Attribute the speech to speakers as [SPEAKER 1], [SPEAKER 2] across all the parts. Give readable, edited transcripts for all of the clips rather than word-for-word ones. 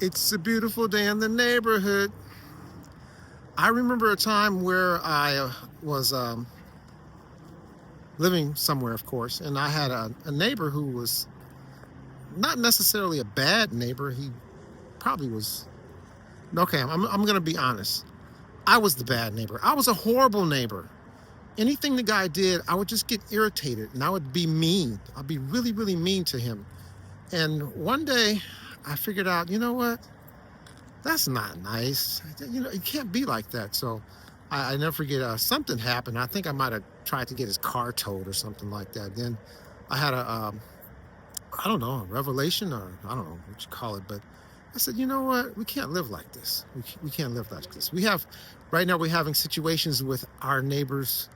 [SPEAKER 1] It's a beautiful day in the neighborhood. I remember a time where I was living somewhere, of course, and I had a neighbor who was not necessarily a bad neighbor. He probably was. Okay, I'm going to be honest. I was the bad neighbor. I was a horrible neighbor. Anything the guy did, I would just get irritated and I would be mean. I'd be really, really mean to him. And one day I figured out, you know what? That's not nice. You know, you can't be like that. So I never forget, something happened. I think I might have tried to get his car towed or something like that. Then I had I don't know, a revelation, or I don't know what you call it, but I said, you know what? We can't live like this. We can't live like this. Right now we're having situations with our neighbors,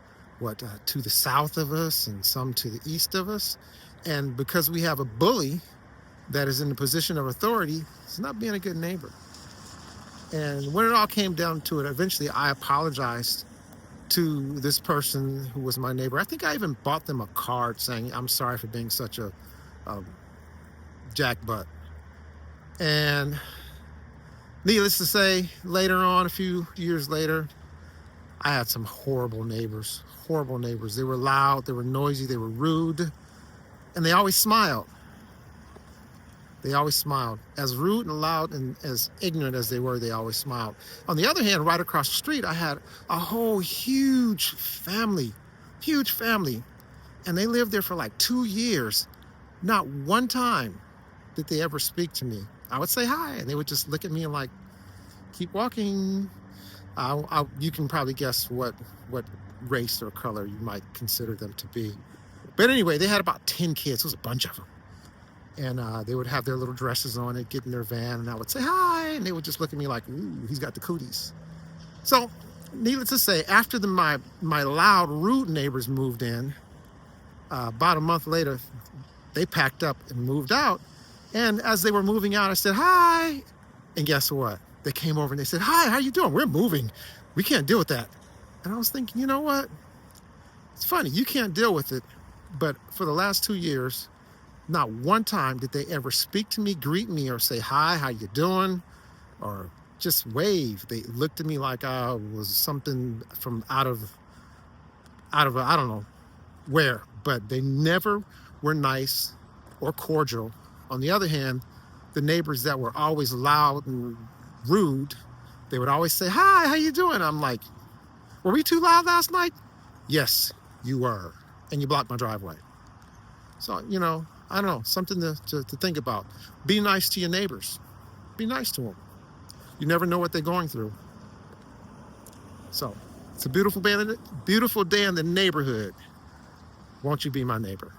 [SPEAKER 1] to the south of us and some to the east of us. And because we have a bully that is in the position of authority, he's not being a good neighbor. And when it all came down to it, eventually I apologized to this person who was my neighbor. I think I even bought them a card saying, I'm sorry for being such a jackbutt. And needless to say, later on, a few years later, I had some horrible neighbors. Horrible neighbors. They were loud, they were noisy, they were rude, and they always smiled. They always smiled. As rude and loud and as ignorant as they were, they always smiled. On the other hand, right across the street, I had a whole huge family, and they lived there for like 2 years. Not one time did they ever speak to me. I would say hi, and they would just look at me and like, keep walking. You can probably guess what race or color you might consider them to be. But anyway, they had about 10 kids. It was a bunch of them. And they would have their little dresses on. They'd get in their van, and I would say hi, and they would just look at me like, ooh, he's got the cooties. So, needless to say, after my loud, rude neighbors moved in, about a month later, they packed up and moved out. And as they were moving out, I said, hi. And guess what? They came over and they said, hi, how you doing? We're moving. We can't deal with that. And I was thinking, you know what? It's funny, you can't deal with it. But for the last 2 years, not one time did they ever speak to me, greet me, or say, hi, how you doing? Or just wave. They looked at me like I was something from out of I don't know where. But they never were nice or cordial. On the other hand, the neighbors that were always loud and rude, they would always say, hi, how you doing? I'm like, were we too loud last night? Yes, you were. And you blocked my driveway. So, you know, I don't know, something to think about. Be nice to your neighbors. Be nice to them. You never know what they're going through. So, it's a beautiful day in the neighborhood. Won't you be my neighbor?